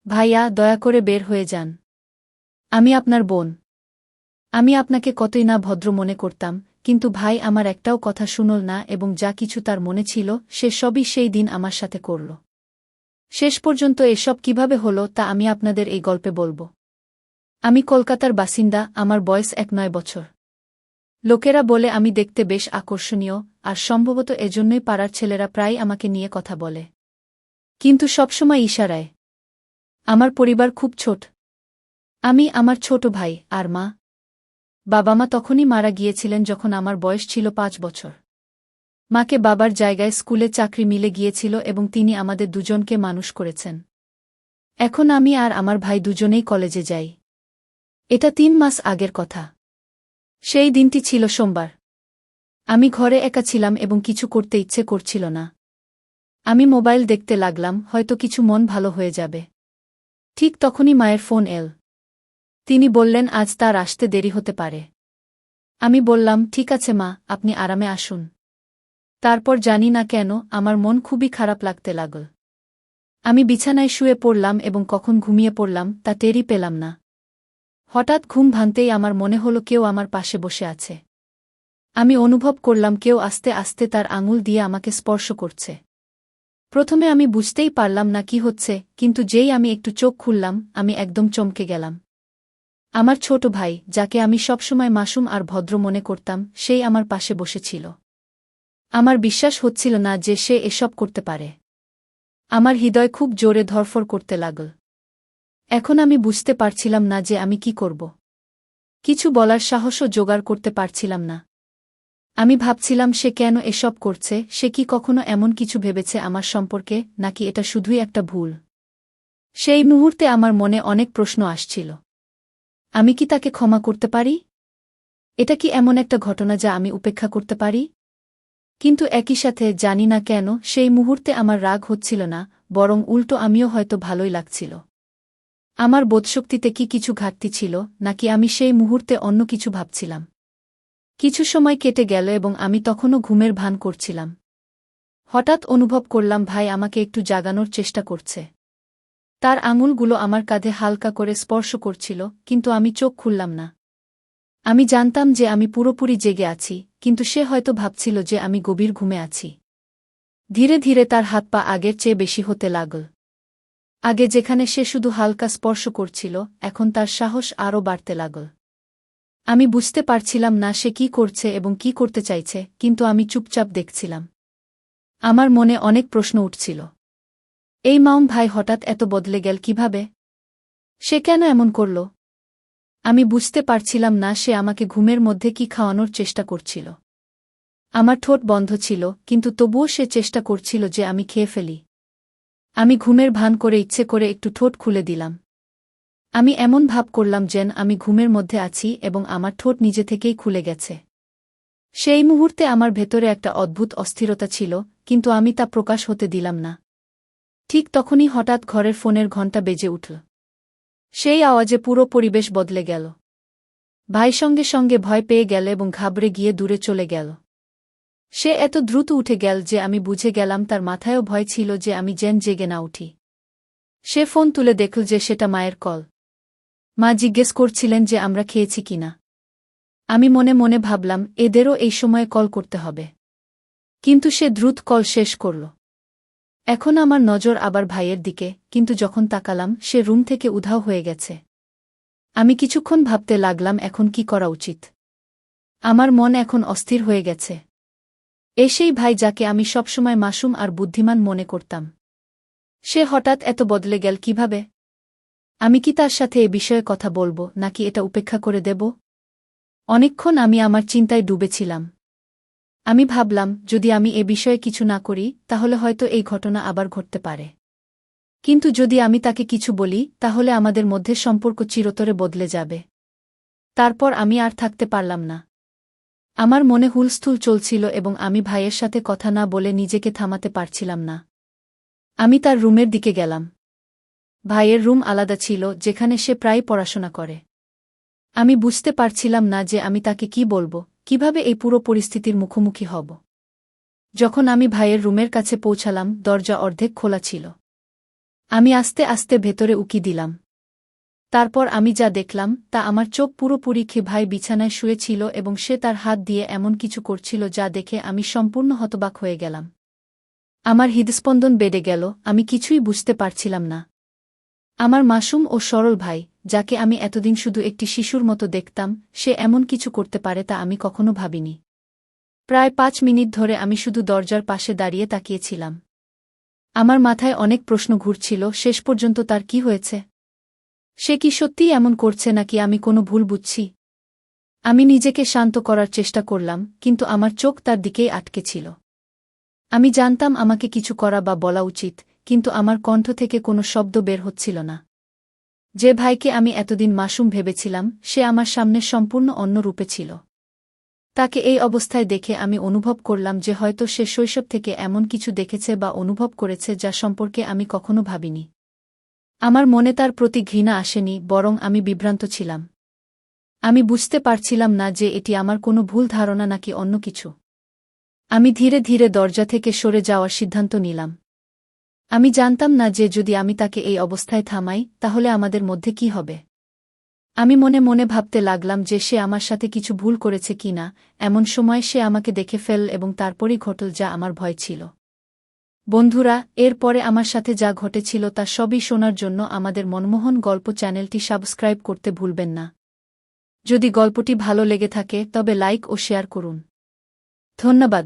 ভাইয়া, দয়া করে বের হয়ে যান। আমি আপনার বোন। আমি আপনাকে কতই না ভদ্র মনে করতাম, কিন্তু ভাই আমার একটাও কথা শুনল না এবং যা কিছু তার মনে ছিল সে সবই সেই দিন আমার সাথে করল। শেষ পর্যন্ত এসব কিভাবে হলো তা আমি আপনাদের এই গল্পে বলবো। আমি কলকাতার বাসিন্দা, আমার বয়স 9 বছর। লোকেরা বলে আমি দেখতে বেশ আকর্ষণীয়, আর সম্ভবত এজন্যই পাড়ার ছেলেরা প্রায় আমাকে নিয়ে কথা বলে। কিন্তু সবসময় ইশারায়। আমার পরিবার খুব ছোট। আমি, আমার ছোট ভাই, আর মা। বাবা-মা তখনই মারা গিয়েছিলেন যখন আমার বয়স ছিল 5 বছর। মাকে বাবার জায়গায় স্কুলে চাকরি মিলে গিয়েছিল এবং তিনি আমাদের দুজনকে মানুষ করেছেন। এখন আমি আর আমার ভাই দুজনেই কলেজে যাই। এটা 3 মাস আগের কথা। সেই দিনটি ছিল সোমবার। আমি ঘরে একা ছিলাম এবং কিছু করতে ইচ্ছে করছিল না। আমি মোবাইল দেখতে লাগলাম, হয়তো কিছু মন ভালো হয়ে যাবে। ঠিক তখনই মায়ের ফোন এল। তিনি বললেন আজ তার আসতে দেরি হতে পারে। আমি বললাম, ঠিক আছে মা, আপনি আরামে আসুন। তারপর জানি না কেন আমার মন খুবই খারাপ লাগতে লাগল। আমি বিছানায় শুয়ে পড়লাম এবং কখন ঘুমিয়ে পড়লাম তা টেরই পেলাম না। হঠাৎ ঘুম ভাঙতেই আমার মনে হলো কেউ আমার পাশে বসে আছে। আমি অনুভব করলাম কেউ আস্তে আস্তে তার আঙুল দিয়ে আমাকে স্পর্শ করছে। প্রথমে আমি বুঝতেই পারলাম না কি হচ্ছে, কিন্তু যেই আমি একটু চোখ খুললাম আমি একদম চমকে গেলাম। আমার ছোট ভাই, যাকে আমি সবসময় মাসুম আর ভদ্র মনে করতাম, সেই আমার পাশে বসেছিল। আমার বিশ্বাস হচ্ছিল না যে সে এসব করতে পারে। আমার হৃদয় খুব জোরে ধড়ফড় করতে লাগল। এখন আমি বুঝতে পারছিলাম না যে আমি কি করব। কিছু বলার সাহসও জোগাড় করতে পারছিলাম না। আমি ভাবছিলাম সে কেন এসব করছে, সে কি কখনো এমন কিছু ভেবেছে আমার সম্পর্কে, নাকি এটা শুধুই একটা ভুল। সেই মুহূর্তে আমার মনে অনেক প্রশ্ন আসছিল। আমি কি তাকে ক্ষমা করতে পারি? এটা কি এমন একটা ঘটনা যা আমি উপেক্ষা করতে পারি? কিন্তু একই সাথে জানি না কেন সেই মুহূর্তে আমার রাগ হচ্ছিল না, বরং উল্টো আমিও হয়তো ভালোই লাগছিল। আমার বোধশক্তিতে কি কিছু ঘাটতি ছিল, নাকি আমি সেই মুহূর্তে অন্য কিছু ভাবছিলাম? কিছু সময় কেটে গেল এবং আমি তখনও ঘুমের ভান করছিলাম। হঠাৎ অনুভব করলাম ভাই আমাকে একটু জাগানোর চেষ্টা করছে। তার আঙুলগুলো আমার কাঁধে হালকা করে স্পর্শ করছিল, কিন্তু আমি চোখ খুললাম না। আমি জানতাম যে আমি পুরোপুরি জেগে আছি, কিন্তু সে হয়তো ভাবছিল যে আমি গভীর ঘুমে আছি। ধীরে ধীরে তার হাত পা আগের চেয়ে বেশি হতে লাগল। আগে যেখানে সে শুধু হালকা স্পর্শ করছিল, এখন তার সাহস আরও বাড়তে লাগল। আমি বুঝতে পারছিলাম না সে কি করছে এবং কি করতে চাইছে, কিন্তু আমি চুপচাপ দেখছিলাম। আমার মনে অনেক প্রশ্ন উঠছিল। এই মাউন ভাই হঠাৎ এত বদলে গেল কিভাবে? সে কেন এমন করল? আমি বুঝতে পারছিলাম না সে আমাকে ঘুমের মধ্যে কি খাওয়ানোর চেষ্টা করছিল। আমার ঠোঁট বন্ধ ছিল, কিন্তু তবুও সে চেষ্টা করছিল যে আমি খেয়ে ফেলি। আমি ঘুমের ভান করে ইচ্ছে করে একটু ঠোঁট খুলে দিলাম। আমি এমন ভাব করলাম যেন আমি ঘুমের মধ্যে আছি এবং আমার ঠোঁট নিজে থেকেই খুলে গেছে। সেই মুহূর্তে আমার ভেতরে একটা অদ্ভুত অস্থিরতা ছিল, কিন্তু আমি তা প্রকাশ হতে দিলাম না। ঠিক তখনই হঠাৎ ঘরের ফোনের ঘণ্টা বেজে উঠল। সেই আওয়াজে পুরো পরিবেশ বদলে গেল। ভাই সঙ্গে সঙ্গে ভয় পেয়ে গেল এবং ঘাবড়ে গিয়ে দূরে চলে গেল। সে এত দ্রুত উঠে গেল যে আমি বুঝে গেলাম তার মাথায়ও ভয় ছিল যে আমি যেন জেগে না উঠি। সে ফোন তুলে দেখল যে সেটা মায়ের কল। মা জিজ্ঞেস করছিলেন যে আমরা খেয়েছি কিনা। আমি মনে মনে ভাবলাম এদেরও এই সময়ে কল করতে হবে। কিন্তু সে দ্রুত কল শেষ করল। এখন আমার নজর আবার ভাইয়ের দিকে, কিন্তু যখন তাকালাম সে রুম থেকে উধাও হয়ে গেছে। আমি কিছুক্ষণ ভাবতে লাগলাম এখন কি করা উচিত। আমার মন এখন অস্থির হয়ে গেছে। সেই ভাই যাকে আমি সবসময় মাসুম আর বুদ্ধিমান মনে করতাম, সে হঠাৎ এত বদলে গেল কিভাবে? আমি কি তার সাথে এ বিষয়ে কথা বলবো, নাকি এটা উপেক্ষা করে দেব? অনেকক্ষণ আমি আমার চিন্তায় ডুবেছিলাম। আমি ভাবলাম যদি আমি এ বিষয়ে কিছু না করি তাহলে হয়তো এই ঘটনা আবার ঘটতে পারে। কিন্তু যদি আমি তাকে কিছু বলি তাহলে আমাদের মধ্যে সম্পর্ক চিরতরে বদলে যাবে। তারপর আমি আর থাকতে পারলাম না। আমার মনে হুলস্থুল চলছিল এবং আমি ভাইয়ের সাথে কথা না বলে নিজেকে থামাতে পারছিলাম না। আমি তার রুমের দিকে গেলাম। ভাইয়ের রুম আলাদা ছিল, যেখানে সে প্রায় পড়াশোনা করে। আমি বুঝতে পারছিলাম না যে আমি তাকে কি বলবো, কিভাবে এই পুরো পরিস্থিতির মুখোমুখি হব। যখন আমি ভাইয়ের রুমের কাছে পৌঁছালাম দরজা অর্ধেক খোলা ছিল। আমি আস্তে আস্তে ভেতরে উকি দিলাম। তারপর আমি যা দেখলাম তা আমার চোখ পুরোপুরি ভাই বিছানায় শুয়েছিল এবং সে তার হাত দিয়ে এমন কিছু করছিল যা দেখে আমি সম্পূর্ণ হতবাক হয়ে গেলাম। আমার হৃদস্পন্দন বেড়ে গেল, আমি কিছুই বুঝতে পারছিলাম না। আমার মাসুম ও সরল ভাই, যাকে আমি এতদিন শুধু একটি শিশুর মতো দেখতাম, সে এমন কিছু করতে পারে তা আমি কখনো ভাবিনি। প্রায় ৫ মিনিট ধরে আমি শুধু দরজার পাশে দাঁড়িয়ে তাকিয়েছিলাম। আমার মাথায় অনেক প্রশ্ন ঘুরছিল, শেষ পর্যন্ত তার কি হয়েছে? সে কি সত্যিই এমন করছে নাকি আমি কোনো ভুল বুঝছি? আমি নিজেকে শান্ত করার চেষ্টা করলাম, কিন্তু আমার চোখ তার দিকেই আটকে ছিল। আমি জানতাম আমাকে কিছু করা বা বলা উচিত, কিন্তু আমার কণ্ঠ থেকে কোনো শব্দ বের হচ্ছিল না। যে ভাইকে আমি এতদিন মাসুম ভেবেছিলাম, সে আমার সামনে সম্পূর্ণ অন্য রূপে ছিল। তাকে এই অবস্থায় দেখে আমি অনুভব করলাম যে হয়তো সে শৈশব থেকে এমন কিছু দেখেছে বা অনুভব করেছে যা সম্পর্কে আমি কখনো ভাবিনি। আমার মনে তার প্রতি ঘৃণা আসেনি, বরং আমি বিভ্রান্ত ছিলাম। আমি বুঝতে পারছিলাম না যে এটি আমার কোনো ভুল ধারণা নাকি অন্য কিছু। আমি ধীরে ধীরে দরজা থেকে সরে যাওয়ার সিদ্ধান্ত নিলাম। আমি জানতাম না যে যদি আমি তাকে এই অবস্থায় থামাই তাহলে আমাদের মধ্যে কি হবে। আমি মনে মনে ভাবতে লাগলাম যে সে আমার সাথে কিছু ভুল করেছে কিনা, এমন সময় সে আমাকে দেখে ফেলল এবং তারপরই ঘটল যা আমার ভয় ছিল। বন্ধুরা, এর পরে আমার সাথে যা ঘটেছিল তা সবই শোনার জন্য আমাদের মনমোহন গল্প চ্যানেলটি সাবস্ক্রাইব করতে ভুলবেন না। যদি গল্পটি ভালো লেগে থাকে তবে লাইক ও শেয়ার করুন। ধন্যবাদ।